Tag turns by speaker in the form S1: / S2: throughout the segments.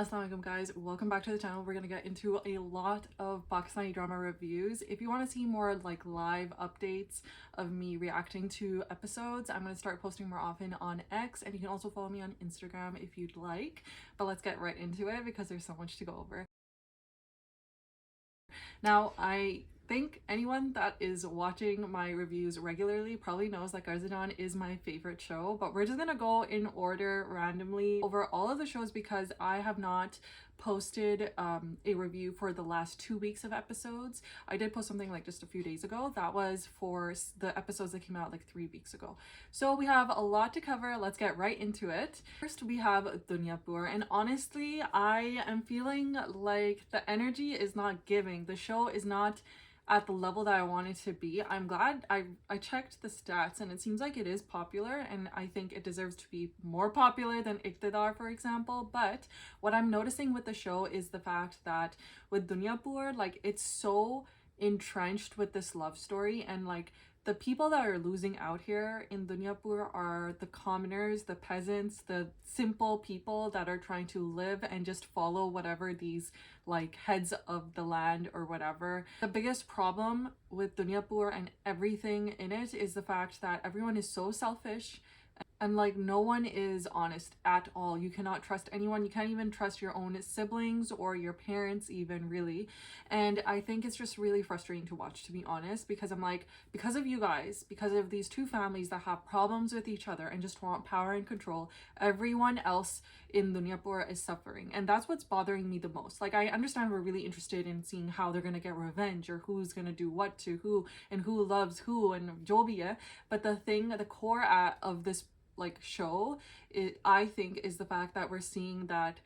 S1: Assalamualaikum guys, welcome back to the channel. We're gonna get into a lot of Pakistani drama reviews. If you want to see more like live updates of me reacting to episodes, I'm gonna start posting more often on X, and you can also follow me on Instagram if you'd like. But let's get right into it because there's so much to go over. Now, I think anyone that is watching my reviews regularly probably knows that Qarz E Jaan is my favorite show, but we're just gonna go in order randomly over all of the shows because I have not posted a review for the last 2 weeks of episodes. I did post something like just a few days ago. That was for the episodes that came out like 3 weeks ago. So we have a lot to cover. Let's get right into it. First, we have Duniyapur, and honestly, I am feeling like the energy is not giving. The show is not at the level that I want it to be. I'm glad I checked the stats and it seems like it is popular, and I think it deserves to be more popular than Iqtidar, for example. But what I'm noticing with the show is the fact that with Duniyapur, like, it's so entrenched with this love story, and like the people that are losing out here in Duniyapur are the commoners, the peasants, the simple people that are trying to live and just follow whatever these like heads of the land or whatever. The biggest problem with Duniyapur and everything in it is the fact that everyone is so selfish, and like no one is honest at all. You cannot trust anyone. You can't even trust your own siblings or your parents even, really. And I think it's just really frustrating to watch, to be honest, because I'm like, because of you guys, because of these two families that have problems with each other and just want power and control, everyone else in Duniyapur is suffering. And that's what's bothering me the most. Like, I understand we're really interested in seeing how they're gonna get revenge or who's gonna do what to who and who loves who and jo bhi hai, but the core of this like show, I think, is the fact that we're seeing that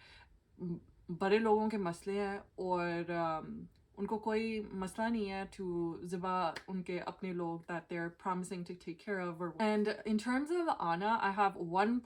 S1: बड़े लोगों के मसले हैं और उनको कोई मसला नहीं है to ज़िबा उनके अपने लोग that they're promising to take care of. And in terms of Anna, I have one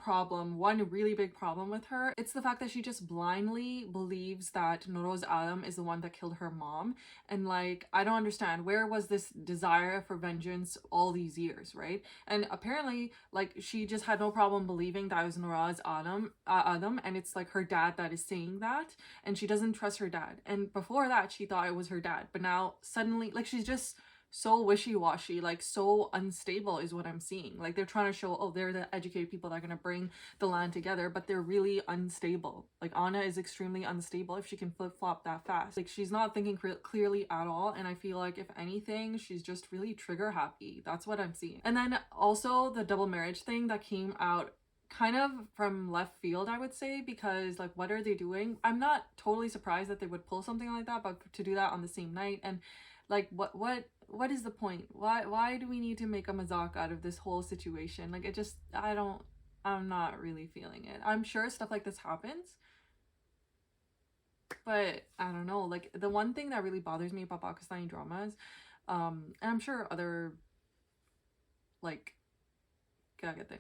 S1: really big problem with her. It's the fact that she just blindly believes that Noroz Alam is the one that killed her mom, and like, I don't understand, where was this desire for vengeance all these years, right? And apparently, like, she just had no problem believing that it was Noroz Adam, and it's like her dad that is saying that, and she doesn't trust her dad. And before that, she thought it was her dad, but now suddenly, like, she's just so wishy-washy, like so unstable is what I'm seeing. Like, they're trying to show, oh, they're the educated people that are gonna bring the land together, but they're really unstable. Like, Anna is extremely unstable if she can flip-flop that fast. Like, she's not thinking clearly at all, and I feel like, if anything, she's just really trigger happy. That's what I'm seeing. And then also the double marriage thing that came out kind of from left field, I would say, because like, what are they doing? I'm not totally surprised that they would pull something like that, but to do that on the same night, and like, what is the point? Why do we need to make a mazak out of this whole situation? Like, it just, I'm not really feeling it. I'm sure stuff like this happens, but I don't know. Like, the one thing that really bothers me about Pakistani dramas, and I'm sure other like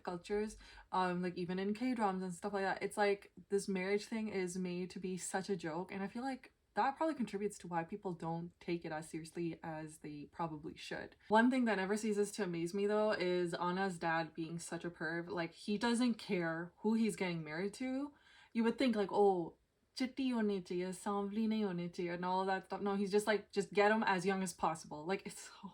S1: cultures, like even in K-dramas and stuff like that, it's like this marriage thing is made to be such a joke, and I feel like that probably contributes to why people don't take it as seriously as they probably should. One thing that never ceases to amaze me though is Anna's dad being such a perv. Like, he doesn't care who he's getting married to. You would think like, oh, chitti hone chahiye, sanvli nahi hone chahiye, and all of that stuff. No, he's just like, just get him as young as possible. Like, it's so...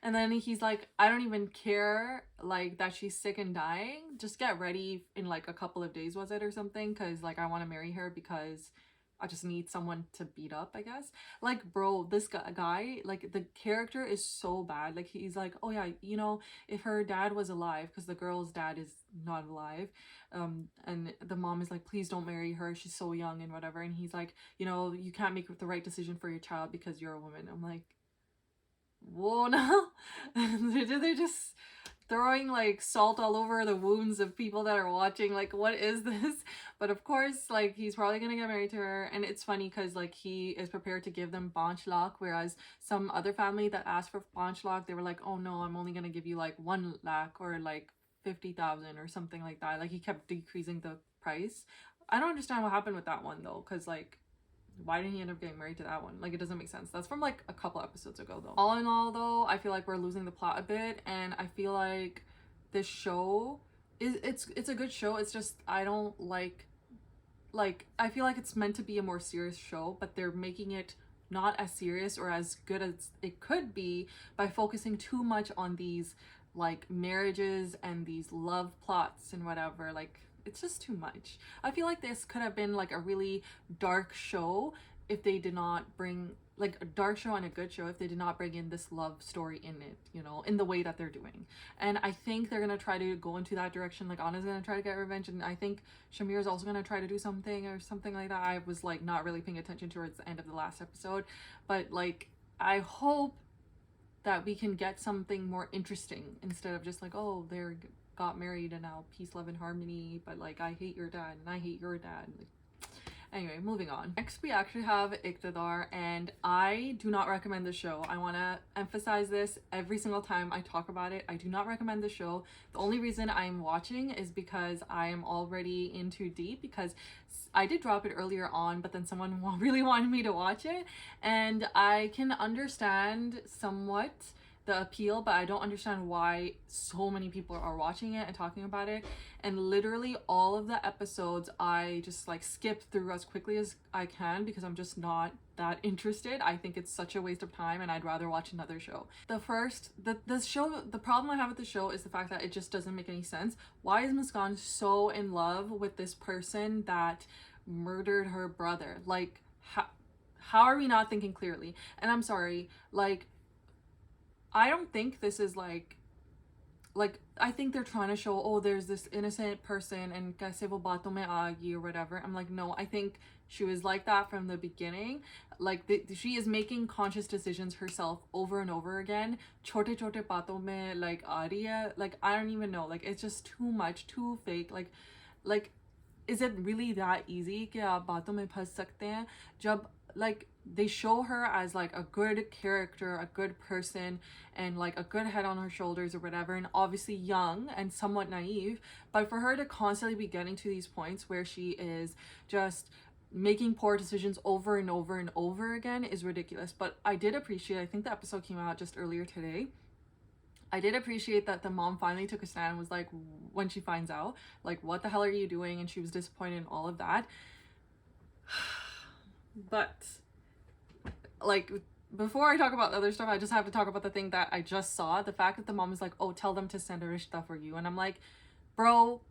S1: And then he's like, I don't even care like that she's sick and dying, just get ready in like a couple of days, was it, or something, because like, I want to marry her because I just need someone to beat up, I guess. Like, bro, this guy, like, the character is so bad. Like, he's like, oh yeah, you know, if her dad was alive, because the girl's dad is not alive, and the mom is like, please don't marry her, she's so young and whatever, and he's like, you know, you can't make the right decision for your child because you're a woman. I'm like, whoa, no. They're just throwing like salt all over the wounds of people that are watching. Like, what is this? But of course, like, he's probably gonna get married to her, and it's funny because like, he is prepared to give them panch lakh, whereas some other family that asked for panch lakh, they were like, oh no, I'm only gonna give you like 1 lakh or like 50,000 or something like that. Like, he kept decreasing the price. I don't understand what happened with that one though, because like, why didn't he end up getting married to that one? Like, it doesn't make sense. That's from like a couple episodes ago though. All in all though, I feel like we're losing the plot a bit, and I feel like this show is, it's a good show. It's just, I don't like like, I feel like it's meant to be a more serious show, but they're making it not as serious or as good as it could be by focusing too much on these like marriages and these love plots and whatever. Like, it's just too much. I feel like this could have been like a really dark show if they did not bring, like, a dark show and a good show if they did not bring in this love story in it, you know, in the way that they're doing. And I think they're gonna try to go into that direction. Like, Anna's gonna try to get revenge, and I think Shamir is also gonna try to do something or something like that. I was like not really paying attention towards the end of the last episode, but like, I hope that we can get something more interesting instead of just like, oh, they're got married and now peace, love, and harmony, but like, I hate your dad and I hate your dad. Like, anyway, moving on. Next, we actually have Iqtidar, and I do not recommend the show. I want to emphasize this every single time I talk about it. I do not recommend the show. The only reason I'm watching is because I am already in too deep, because I did drop it earlier on, but then someone really wanted me to watch it, and I can understand somewhat the appeal, but I don't understand why so many people are watching it and talking about it. And literally all of the episodes I just like skip through as quickly as I can because I'm just not that interested. I think it's such a waste of time and I'd rather watch another show. The problem I have with the show is the fact that it just doesn't make any sense. Why is Muskan so in love with this person that murdered her brother? Like, how are we not thinking clearly? And I'm sorry, like, I don't think this is like I think they're trying to show, oh, there's this innocent person and kaise wo baaton mein aa gayi or whatever. I'm like, no, I think she was like that from the beginning. Like, she is making conscious decisions herself over and over again. Chote baaton mein like aa rahi hai. Like, I don't even know. Like, it's just too much, too fake. Like, is it really that easy कि आप बातों में फंस सकते हैं जब like they show her as like a good character, a good person, and like a good head on her shoulders or whatever, and obviously young and somewhat naive, but for her to constantly be getting to these points where she is just making poor decisions over and over and over again is ridiculous. But I did appreciate, I think the episode came out just earlier today, I did appreciate that the mom finally took a stand and was like, when she finds out, like, what the hell are you doing? And she was disappointed in all of that. But like, before I talk about the other stuff, I just have to talk about the thing that I just saw. The fact that the mom is like, oh, tell them to send a rishta for you. And I'm like, bro,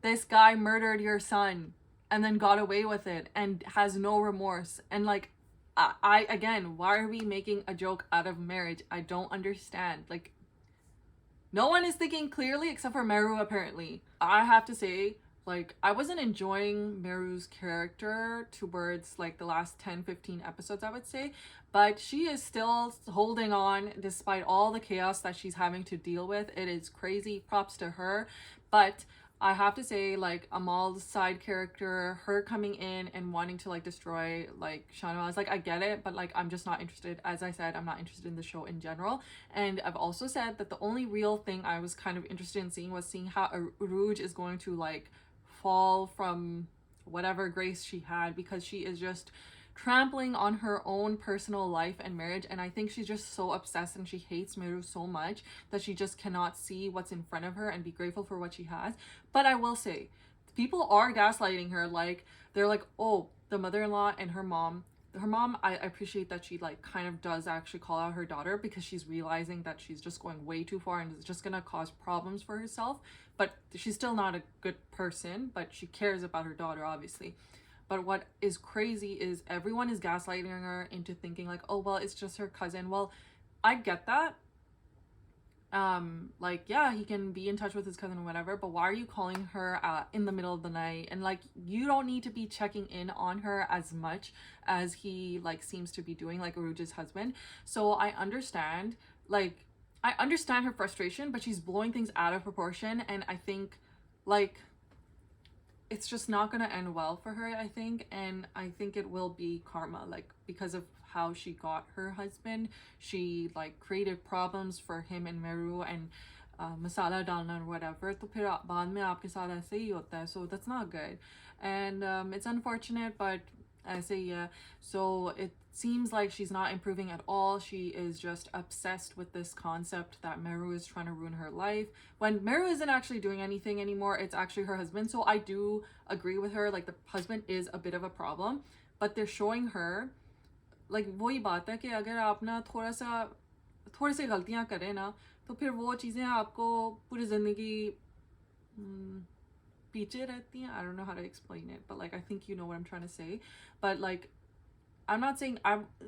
S1: this guy murdered your son and then got away with it and has no remorse. And like, I again, why are we making a joke out of marriage? I don't understand. Like, no one is thinking clearly except for Meru, apparently. I have to say, like, I wasn't enjoying Meru's character towards like the last 10-15 episodes, I would say, but she is still holding on despite all the chaos that she's having to deal with. It is crazy, props to her. But I have to say, like, Amal's side character, her coming in and wanting to like destroy like Shahnawaz, like, I get it, but like, I'm just not interested. As I said, I'm not interested in the show in general. And I've also said that the only real thing I was kind of interested in seeing was seeing how Aruj is going to like fall from whatever grace she had, because she is just trampling on her own personal life and marriage. And I think she's just so obsessed and she hates Meru so much that she just cannot see what's in front of her and be grateful for what she has. But I will say, people are gaslighting her. Like, they're like, oh, the mother-in-law and her mom, I appreciate that she like kind of does actually call out her daughter, because she's realizing that she's just going way too far and is just gonna cause problems for herself. But she's still not a good person, but she cares about her daughter, obviously. But what is crazy is everyone is gaslighting her into thinking like, oh, well, it's just her cousin. Well, I get that. Like, yeah, he can be in touch with his cousin or whatever, but why are you calling her in the middle of the night? And like, you don't need to be checking in on her as much as he like seems to be doing, like Aruj's husband. So I understand, like, I understand her frustration, but she's blowing things out of proportion, and I think like it's just not gonna end well for her, I think. And I think it will be karma, like, because of how she got her husband. She like created problems for him and Meru, and masala dalna or whatever, to phir baad mein aapke saath aise hi hota hai. So that's not good, and it's unfortunate, but I say yeah. So it seems like she's not improving at all. She is just obsessed with this concept that Meru is trying to ruin her life, when Meru isn't actually doing anything anymore. It's actually her husband. So I do agree with her, like the husband is a bit of a problem, but they're showing her like वही बात है कि अगर आप ना थोड़ी सी गलतियां करें ना, तो फिर वो चीज़ें आपको पूरी ज़िंदगी पीछे रहती हैं. I don't know how to explain it, but like I think you know what I'm trying to say. But like I'm not saying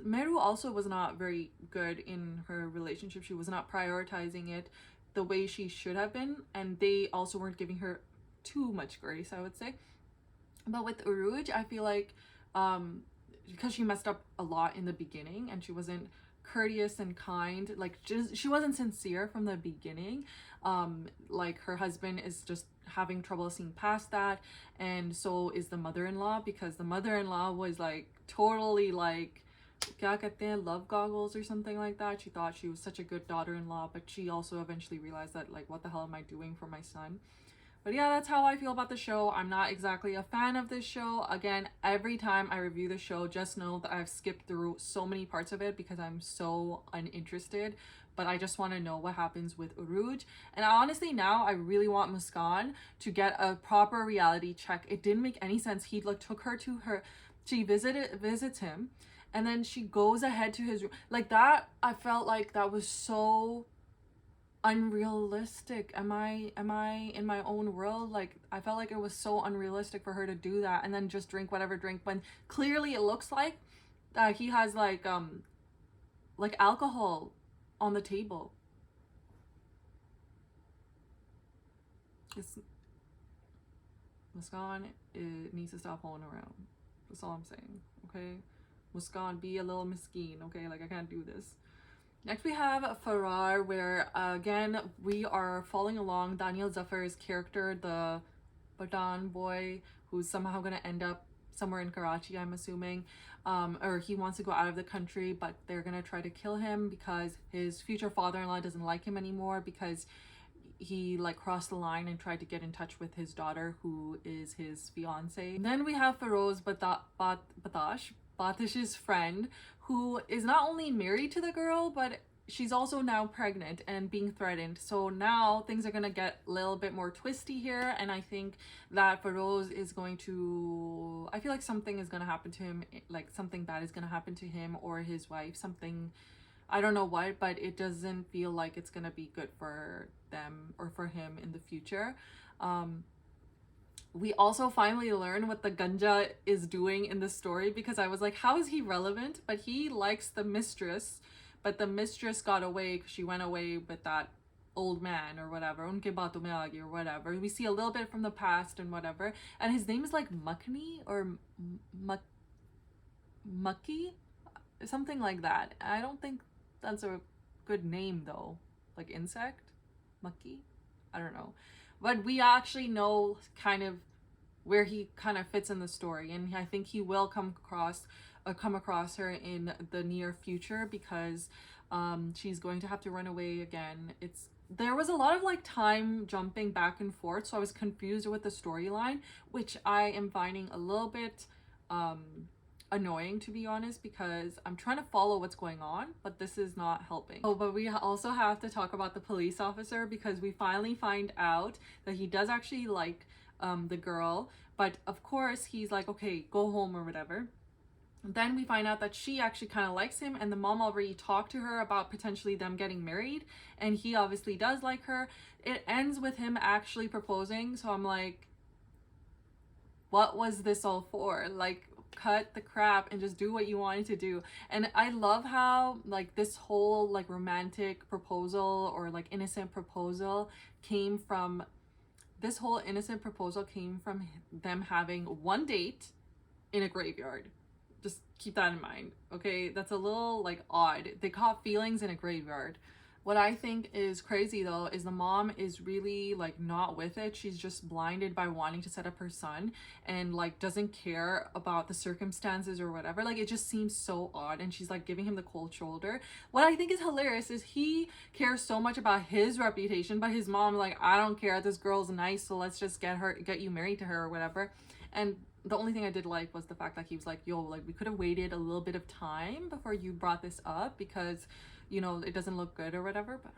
S1: Meru also was not very good in her relationship. She was not prioritizing it the way she should have been, and they also weren't giving her too much grace, I would say. But with Uruj, I feel like because she messed up a lot in the beginning and she wasn't courteous and kind, like she wasn't sincere from the beginning. Like her husband is just having trouble seeing past that, and so is the mother-in-law, because the mother-in-law was like totally like kya kehte hain, love goggles or something like that. She thought she was such a good daughter-in-law, but she also eventually realized that like, what the hell am I doing for my son? But yeah, that's how I feel about the show. I'm not exactly a fan of this show. Again, every time I review the show, just know that I've skipped through so many parts of it because I'm so uninterested. But I just want to know what happens with Uruj. And honestly, now I really want Muskan to get a proper reality check. It didn't make any sense. He like took her to her, she visits him, and then she goes ahead to his room. Like that, I felt like that was so unrealistic. Am I in my own world? Like I felt like it was so unrealistic for her to do that and then just drink whatever drink, when clearly it looks like that he has like alcohol on the table. Muskan, it needs to stop holding around. That's all I'm saying. Okay, Muskan, be a little miskeen. Okay, like I can't do this. Next we have Faraar, where again we are following along Daniel Zafar's character, the Pathan boy who's somehow going to end up somewhere in Karachi, I'm assuming, or he wants to go out of the country, but they're going to try to kill him because his future father-in-law doesn't like him anymore because he like crossed the line and tried to get in touch with his daughter, who is his fiance. And then we have Feroz Batish's friend, who is not only married to the girl, but she's also now pregnant and being threatened. So now things are gonna get a little bit more twisty here, and I think that Feroz is going to, I feel like something is gonna happen to him, like something bad is gonna happen to him or his wife, something, I don't know what, but it doesn't feel like it's gonna be good for them or for him in the future. We also finally learn what the ganja is doing in the story, because I was like, how is he relevant? But he likes the mistress, but the mistress got away because she went away with that old man or whatever, unke baaton mein aa gayi or whatever. We see a little bit from the past and whatever, and his name is like Makni or Mucky, something like that. I don't think that's a good name though, like insect, Mucky, I don't know. But we actually know kind of where he kind of fits in the story, and I think he will come across her in the near future, because she's going to have to run away again. There was a lot of like time jumping back and forth, so I was confused with the storyline, which I am finding a little bit annoying, to be honest, because I'm trying to follow what's going on, but this is not helping. Oh, but we also have to talk about the police officer, because we finally find out that he does actually like the girl, but of course he's like, okay, go home or whatever. Then we find out that she actually kind of likes him, and the mom already talked to her about potentially them getting married, and he obviously does like her. It ends with him actually proposing, so I'm like, what was this all for? Like, cut the crap and just do what you wanted to do. And I love how like this whole like romantic proposal or like innocent proposal came from them having one date in a graveyard. Just keep that in mind, okay? That's a little like odd. They caught feelings in a graveyard. What I think is crazy though is the mom is really like not with it. She's just blinded by wanting to set up her son and like doesn't care about the circumstances or whatever. Like it just seems so odd, and she's like giving him the cold shoulder. What I think is hilarious is he cares so much about his reputation, but his mom like, I don't care, this girl's nice, so let's just get you married to her or whatever. And the only thing I did like was the fact that he was like, yo, like we could have waited a little bit of time before you brought this up because, you know, it doesn't look good or whatever. But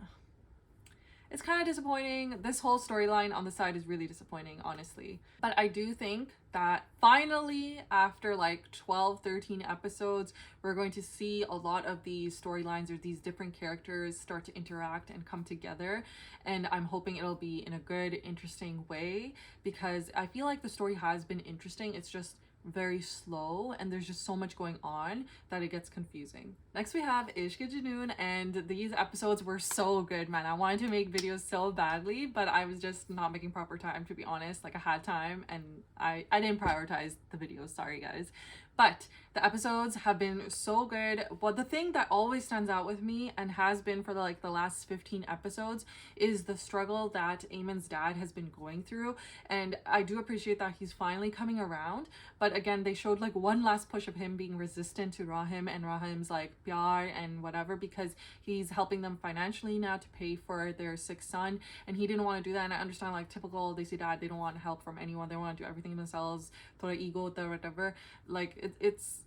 S1: it's kind of disappointing. This whole storyline on the side is really disappointing, honestly. But I do think that finally, after like 12-13 episodes, we're going to see a lot of these storylines or these different characters start to interact and come together. And I'm hoping it'll be in a good, interesting way, because I feel like the story has been interesting. It's just very slow and there's just so much going on that it gets confusing. Next we have Ishq E Junoon, and these episodes were so good, man. I wanted to make videos so badly, but I was just not making proper time, to be honest. Like I had time and I didn't prioritize the videos, sorry guys. But the episodes have been so good. But the thing that always stands out with me, and has been for the last 15 episodes, is the struggle that Ayman's dad has been going through. And I do appreciate that he's finally coming around. But again, they showed like one last push of him being resistant to Rahim and Rahim's like pyar and whatever, because he's helping them financially now to pay for their sick son, and he didn't want to do that. And I understand, like typical Desi dad, they don't want help from anyone, they want to do everything themselves, thoda ego or whatever. Like it's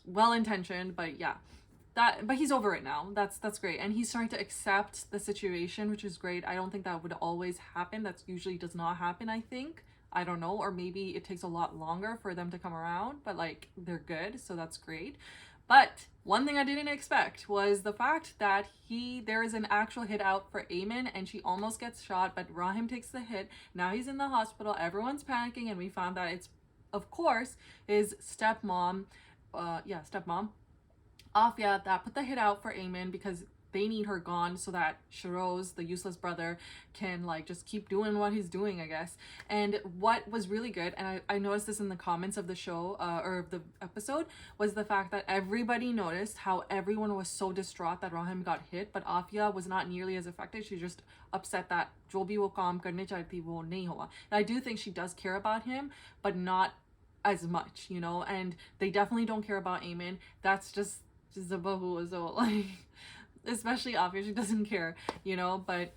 S1: well intentioned, but yeah, but he's over it now. That's great, and he's starting to accept the situation, which is great. I don't think that would always happen. That's usually does not happen, I think. I don't know, or maybe it takes a lot longer for them to come around, but like they're good, so that's great. But one thing I didn't expect was the fact that there is an actual hit out for Ayman, and she almost gets shot, but Rahim takes the hit. Now he's in the hospital, everyone's panicking, and we found that it's, of course, his stepmom, Afia, that put the hit out for Ayman, because they need her gone so that Shiroz, the useless brother, can like just keep doing what he's doing, I guess. And what was really good, and I noticed this in the comments of the show or the episode, was the fact that everybody noticed how everyone was so distraught that Rahim got hit, but Afia was not nearly as affected. She just upset that jo bhi wo kaam karne chahti wo nahi hua. And I do think she does care about him, but not as much, you know. And they definitely don't care about Ayman. That's just a bahu, so like, especially Afia, she doesn't care, you know. But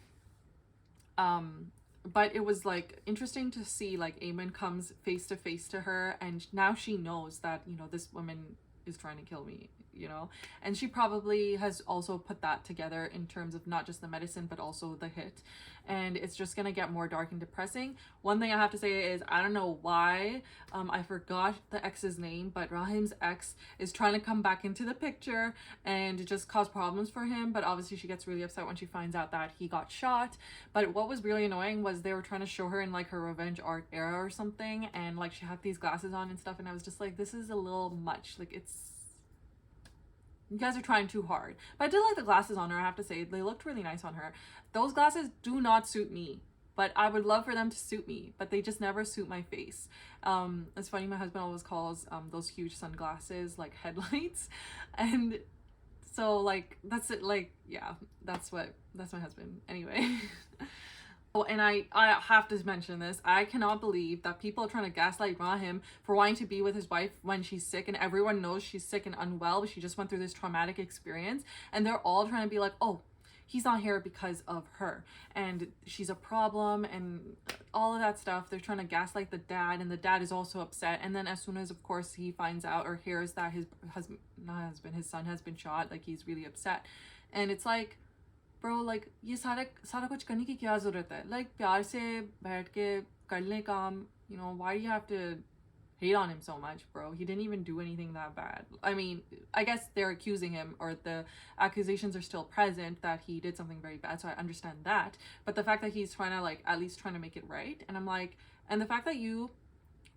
S1: it was like interesting to see like Ayman comes face to face to her, and now she knows that, you know, this woman is trying to kill me, you know. And she probably has also put that together in terms of not just the medicine but also the hit, and it's just gonna get more dark and depressing. One thing I have to say is, I don't know why I forgot the ex's name, but Rahim's ex is trying to come back into the picture and just cause problems for him. But obviously she gets really upset when she finds out that he got shot. But what was really annoying was they were trying to show her in like her revenge art era or something, and like she had these glasses on and stuff, and I was just like, this is a little much. Like, you guys are trying too hard. But I did like the glasses on her, I have to say. They looked really nice on her. Those glasses do not suit me, but I would love for them to suit me, but they just never suit my face. It's funny, my husband always calls those huge sunglasses like headlights, and so like that's it. Like, yeah, that's my husband anyway. Oh, and I have to mention this. I cannot believe that people are trying to gaslight Rahim for wanting to be with his wife when she's sick, and everyone knows she's sick and unwell, but she just went through this traumatic experience, and they're all trying to be like, oh, he's not here because of her, and she's a problem, and all of that stuff. They're trying to gaslight the dad, and the dad is also upset. And then as soon as, of course, he finds out or hears that his son has been shot, like, he's really upset. And it's like, bro, like, ये सारा कुछ करने की क्या ज़रूरत है? Like, प्यार से बैठ के कर ले काम, you know. Why do you have to hate on him so much, bro? He didn't even do anything that bad. I mean, I guess they're accusing him, or the accusations are still present that he did something very bad, so I understand that. But the fact that he's trying to, like, at least trying to make it right, and I'm like, and the fact that you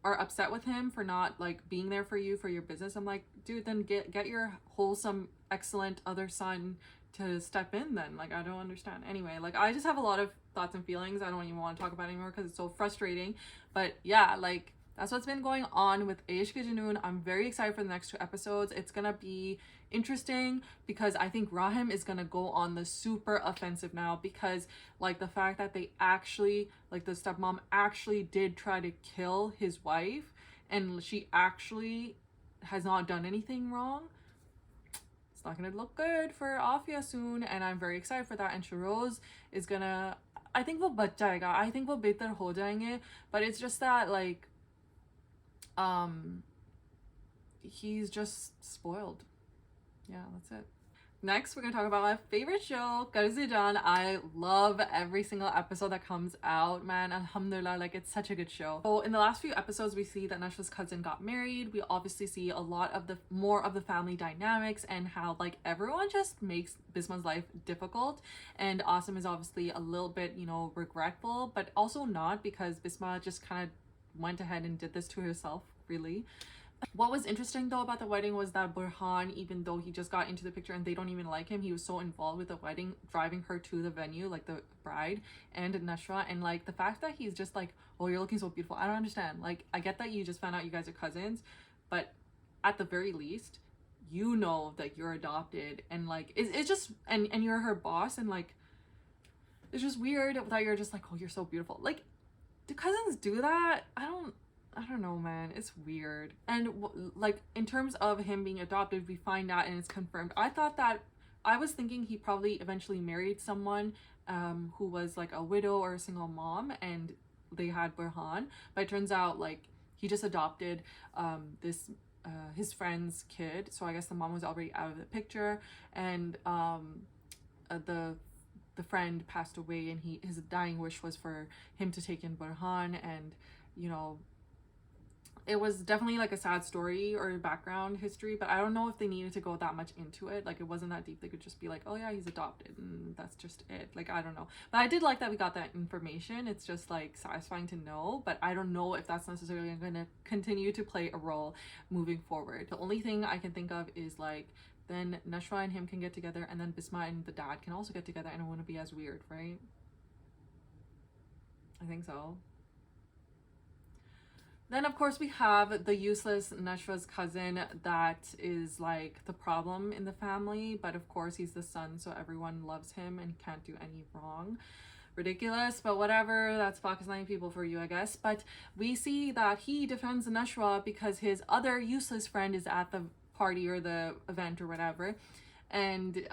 S1: are upset with him for not, like, being there for you for your business, I'm like, dude, then get your wholesome, excellent other son to step in then. Like, I don't understand. Anyway, like, I just have a lot of thoughts and feelings I don't even want to talk about anymore because it's so frustrating. But yeah, like, that's what's been going on with Ishq E Junoon. I'm very excited for the next 2 episodes. It's gonna be interesting because I think Rahim is gonna go on the super offensive now, because, like, the fact that they actually, like, the stepmom actually did try to kill his wife, and she actually has not done anything wrong. It's not gonna look good for Afia soon, and I'm very excited for that. And Shiroz is gonna, I think वो बच जाएगा. I think वो बेहतर हो जाएंगे. But it's just that, like, he's just spoiled. Yeah, that's it. Next, we're gonna talk about my favorite show, Qarz E Jaan. I love every single episode that comes out, man. Alhamdulillah, like it's such a good show. So in the last few episodes, we see that Nashwa's cousin got married. We obviously see a lot of the more of the family dynamics and how like everyone just makes Bisma's life difficult. And Asim is obviously a little bit, you know, regretful, but also not, because Bisma just kind of went ahead and did this to herself, really. What was interesting though about the wedding was that Burhan, even though he just got into the picture and they don't even like him, he was so involved with the wedding, driving her to the venue, like the bride and Nashwa. And like the fact that he's just like, oh, you're looking so beautiful. I don't understand. Like, I get that you just found out you guys are cousins, but at the very least, you know that you're adopted, and like it's just, and you're her boss, and like it's just weird that you're just like, oh, you're so beautiful. Like, do cousins do that? I don't know, man. It's weird. And like in terms of him being adopted, we find out and it's confirmed. I was thinking he probably eventually married someone who was like a widow or a single mom, and they had Burhan, but it turns out like he just adopted this his friend's kid. So I guess the mom was already out of the picture, and the friend passed away, and his dying wish was for him to take in Burhan. And you know, it was definitely like a sad story or background history, but I don't know if they needed to go that much into it. Like, it wasn't that deep. They could just be like, oh yeah, he's adopted, and that's just it. Like, I don't know, but I did like that we got that information. It's just like satisfying to know, but I don't know if that's necessarily going to continue to play a role moving forward. The only thing I can think of is like, then Nashwa and him can get together, and then Bisma and the dad can also get together, and it wouldn't be as weird, right? I think so. Then of course we have the useless Nashwa's cousin that is like the problem in the family, but of course he's the son, so everyone loves him and can't do any wrong. Ridiculous, but whatever, that's Pakistani people for you, I guess. But we see that he defends Nashwa because his other useless friend is at the party or the event or whatever, and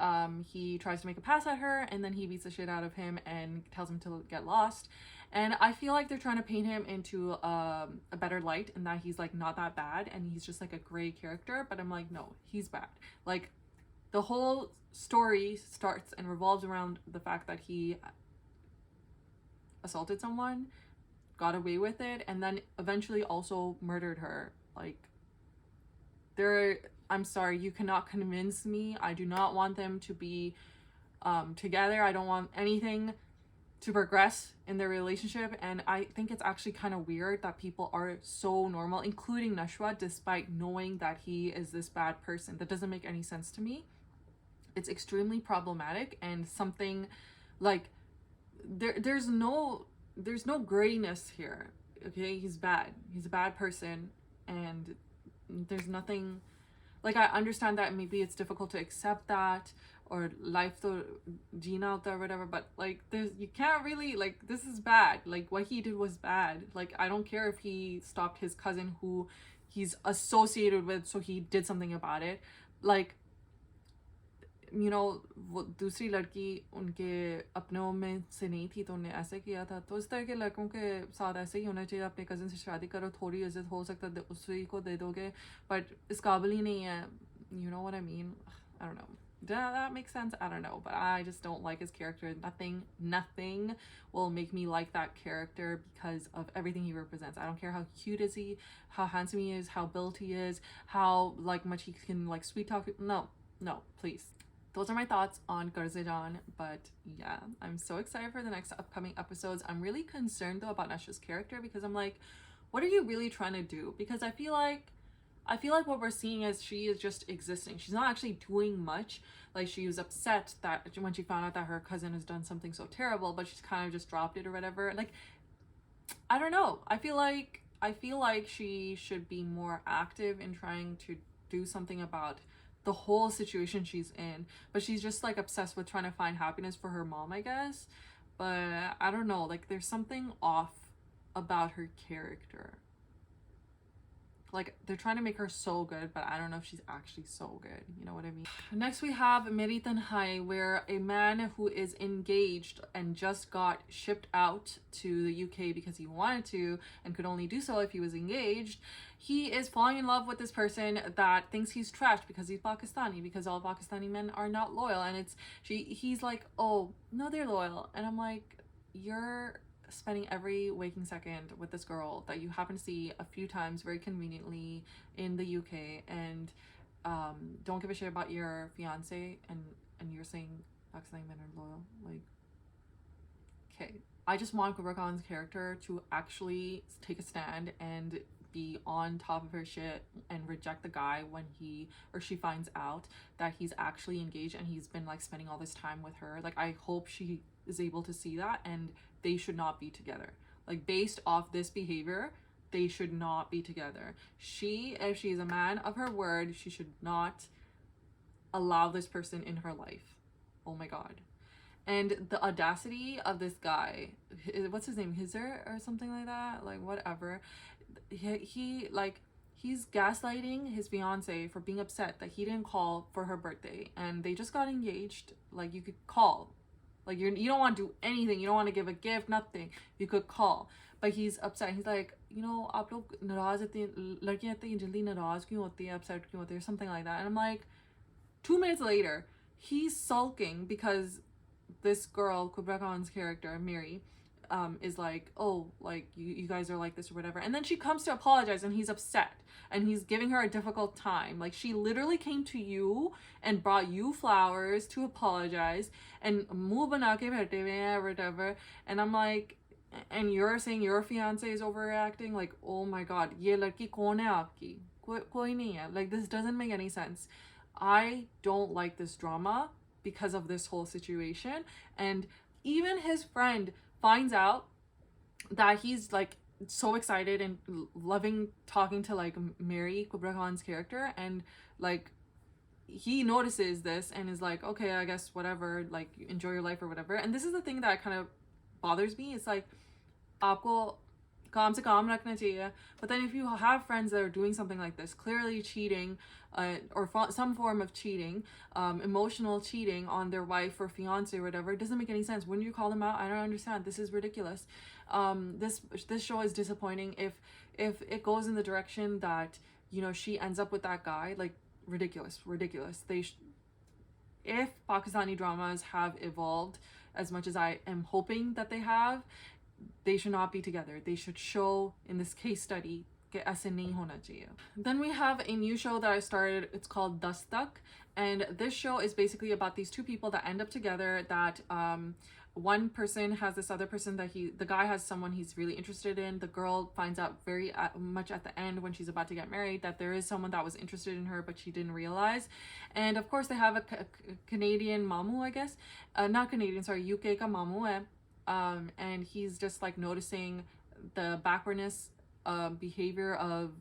S1: he tries to make a pass at her, and then he beats the shit out of him and tells him to get lost. And I feel like they're trying to paint him into a better light, and that he's like not that bad and he's just like a gray character, but I'm like, no, he's bad. Like, the whole story starts and revolves around the fact that he assaulted someone, got away with it, and then eventually also murdered her. Like, I'm sorry, you cannot convince me. I do not want them to be together. I don't want anything to progress in their relationship, and I think it's actually kind of weird that people are so normal, including Nashwa, despite knowing that he is this bad person. That doesn't make any sense to me. It's extremely problematic, and something like there's no grayness here. Okay, he's bad, he's a bad person, and there's nothing, like, I understand that maybe it's difficult to accept that, or life to Gina or whatever, but like, you can't really, like, this is bad. Like, what he did was bad. Like, I don't care if he stopped his cousin who he's associated with, so he did something about it. Like, you know, वो दूसरी लड़की उनके अपनों में से नहीं थी, तो उन्हें ऐसे किया था, तो इस तरह के लड़कों के साथ ऐसे ही होना चाहिए. अपने कज़न से शादी करो, थोड़ी इज्जत हो सकता है उसी को दे दोगे, बट इस काबिल ही नहीं है. You know what I mean? I don't know. Does that make sense? I don't know, but I just don't like his character. Nothing will make me like that character because of everything he represents. I don't care how cute is he, how handsome he is, how built he is, how like much he can like sweet talk. No, please. Those are my thoughts on Qarz E Jaan, but yeah, I'm so excited for the next upcoming episodes. I'm really concerned though about Nashwa's character, because I'm like, what are you really trying to do? Because I feel like what we're seeing is she is just existing. She's not actually doing much. Like, she was upset that when she found out that her cousin has done something so terrible, but she's kind of just dropped it or whatever. Like, I don't know. I feel like she should be more active in trying to do something about the whole situation she's in, but she's just like obsessed with trying to find happiness for her mom, I guess. But I don't know, like, there's something off about her character. like they're trying to make her so good, but I don't know if she's actually so good, you know what I mean? Next we have Meri Tanhai, where a man who is engaged and just got shipped out to the UK because he wanted to and could only do so if he was engaged, he is falling in love with this person that thinks he's trash because he's Pakistani, because all Pakistani men are not loyal. And he's like, oh no, they're loyal. And I'm like, you're spending every waking second with this girl that you happen to see a few times very conveniently in the UK, and don't give a shit about your fiance, and you're saying Pakistani men are loyal. Like, okay, I just want Kubra Khan's character to actually take a stand and be on top of her shit and reject the guy when he or she finds out that he's actually engaged and he's been like spending all this time with her. Like, I hope she is able to see that, and they should not be together. Like, based off this behavior, they should not be together. If she is a man of her word, she should not allow this person in her life. Oh my god. And the audacity of this guy, what's his name, Hijr or something like that, like whatever, he's gaslighting his fiance for being upset that he didn't call for her birthday, and they just got engaged. Like, you could call. Like, you don't want to do anything. You don't want to give a gift, nothing. You could call. But he's upset. He's like, you know, आप लोग नाराज इतनी लड़कियां इतनी जल्दी नाराज क्यों होती हैं, upset क्यों होती हैं, something like that. And I'm like, 2 minutes later, he's sulking because this girl, Kubra Khan's character, Meri, is like, oh, like, you guys are like this or whatever. And then she comes to apologize, and he's upset. And he's giving her a difficult time. Like, she literally came to you and brought you flowers to apologize, and muh bana ke baithe hue hain or whatever. And I'm like, and you're saying your fiance is overreacting? Like, oh my god, ye ladki kaun hai aapki? Koi nahi hai. Like, this doesn't make any sense. I don't like this drama because of this whole situation. And even his friend finds out that he's like so excited and loving talking to like Meri, Kubra Khan's character, and like he notices this and is like, okay, I guess whatever, like, enjoy your life or whatever. And this is the thing that kind of bothers me. It's like, aapko काम से काम रखना चाहिए. But then if you have friends that are doing something like this, clearly cheating, or some form of cheating, emotional cheating on their wife or fiance or whatever, it doesn't make any sense. Wouldn't you call them out? I don't understand. This is ridiculous. This show is disappointing. If it goes in the direction that, you know, she ends up with that guy, like, ridiculous. If Pakistani dramas have evolved as much as I am hoping that they have, they should not be together. They should show in this case study कि ऐसे नहीं होना चाहिए. Then we have a new show that I started. It's called Dastak, and this show is basically about these two people that end up together. That one person has this other person that the guy has someone he's really interested in. The girl finds out very much at the end when she's about to get married that there is someone that was interested in her, but she didn't realize. And of course they have a Canadian mamu, I guess, not Canadian, sorry, UK ka mamu hai. And he's just like noticing the backwardness behavior of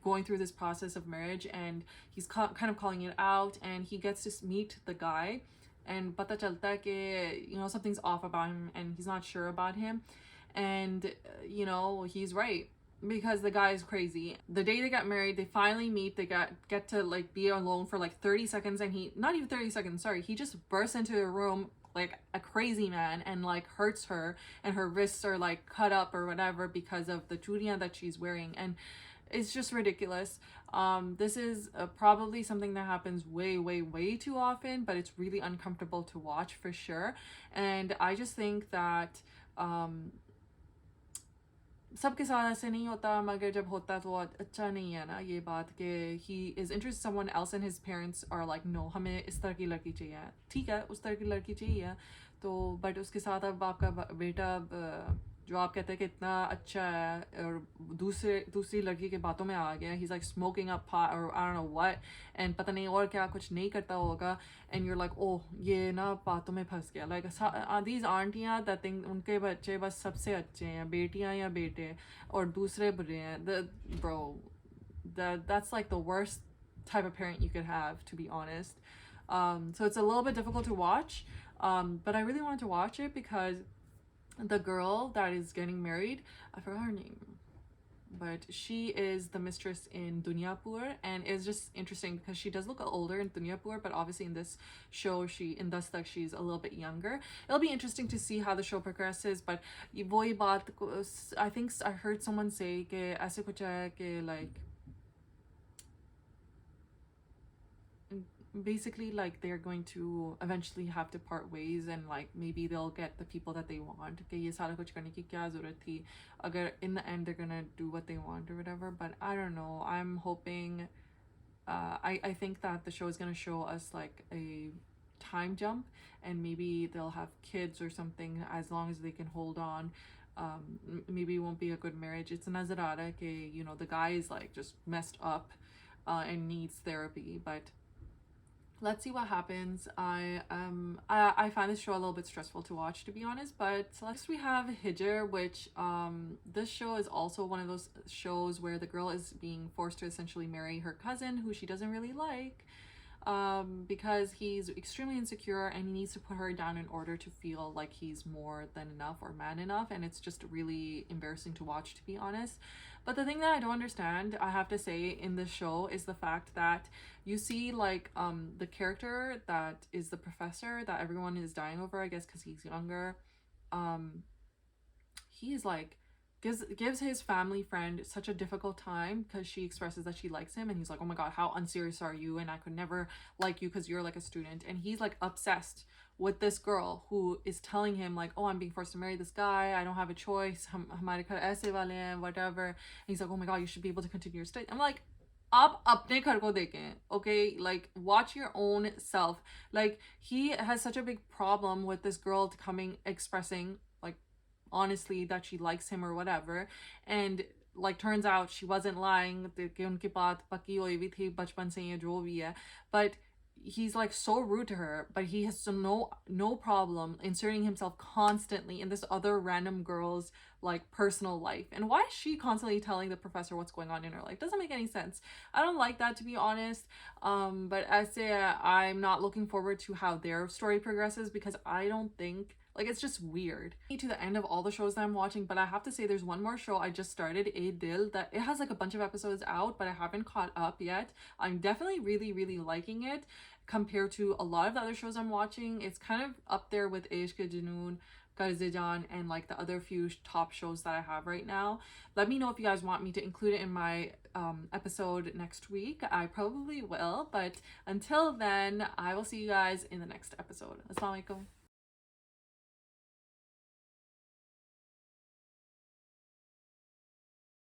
S1: going through this process of marriage, and he's kind of calling it out, and he gets to meet the guy, and pata chalta hai ki, you know, something's off about him and he's not sure about him. And you know, he's right, because the guy is crazy. The day they got married, they finally meet, they get to like be alone for like 30 seconds, and he, not even 30 seconds, sorry, he just bursts into the room like a crazy man and like hurts her, and her wrists are like cut up or whatever because of the churiyan that she's wearing, and it's just ridiculous. This is probably something that happens way too often, but it's really uncomfortable to watch for sure. And I just think that सबके साथ ऐसे नहीं होता, मगर जब होता तो अच्छा नहीं है ना ये बात कि he is interested in someone else and his parents are like, no, हमें इस तरह की लड़की चाहिए. ठीक है, उस तरह की लड़की चाहिए तो, but उसके साथ अब आपका बेटा जो आप कहते हैं कि इतना अच्छा है और दूसरी लड़की के बातों में आ गया, he's like smoking up pot or I don't know what, and पता नहीं और क्या कुछ नहीं करता होगा, and you're like, oh, ये ना बातों में फंस गया. Like these auntiयां that think उनके बच्चे बस सबसे अच्छे हैं, बेटियां या बेटे, और दूसरे बुरे हैं. Bro, that's like the worst type of parent you could have, to be honest. So it's a little bit difficult to watch, but I really wanted to watch it because the girl that is getting married, I forgot her name. but she is the mistress in Duniyapur, and it's just interesting because she does look older in Duniyapur, but obviously in this show in Dastak she's a little bit younger. It'll be interesting to see how the show progresses, but वही बात I think I heard someone say कि ऐसे कुछ है कि like basically like they're going to eventually have to part ways, and like maybe they'll get the people that they want कि ये सारा कुछ करने की क्या ज़रूरत थी अगर in the end they're gonna do what they want or whatever. But I don't know, I'm hoping I think that the show is gonna show us like a time jump, and maybe they'll have kids or something as long as they can hold on. Maybe it won't be a good marriage. It's a nazarara ke, you know, the guy is like just messed up and needs therapy, but let's see what happens. I find this show a little bit stressful to watch, to be honest. But next we have Hijr, which this show is also one of those shows where the girl is being forced to essentially marry her cousin, who she doesn't really like, because he's extremely insecure and he needs to put her down in order to feel like he's more than enough or man enough. And it's just really embarrassing to watch, to be honest. But the thing that I don't understand, I have to say, in this show is the fact that you see like the character that is the professor that everyone is dying over, I guess because he's younger. He's like gives his family friend such a difficult time because she expresses that she likes him, and he's like, oh my god, how unserious are you, and I could never like you because you're like a student. And he's like obsessed with this girl who is telling him like, oh, I'm being forced to marry this guy, I don't have a choice, hamare ghar aise wale hain, whatever. And he's like, oh my god, you should be able to continue your study. I'm like, आप अपने घर को देखें, okay? Like, watch your own self. Like, he has such a big problem with this girl expressing like honestly that she likes him or whatever, and like turns out she wasn't lying, कि उनकी बात पक्की हुई भी थी बचपन से ये जो भी है. But he's like so rude to her, but he has no problem inserting himself constantly in this other random girl's like personal life. And why is she constantly telling the professor what's going on in her life? Doesn't make any sense. I don't like that, to be honest. But as I'm not looking forward to how their story progresses, because I don't think, like, it's just weird to the end of all the shows that I'm watching. But I have to say, there's one more show I just started, A Dil, that it has like a bunch of episodes out, but I haven't caught up yet. I'm definitely really liking it compared to a lot of the other shows I'm watching. It's kind of up there with Ishq E Junoon, Qarz E Jaan, and like the other few top shows that I have right now. Let me know if you guys want me to include it in my episode next week. I probably will, but until then, I will see you guys in the next episode. Assalamu alaikum.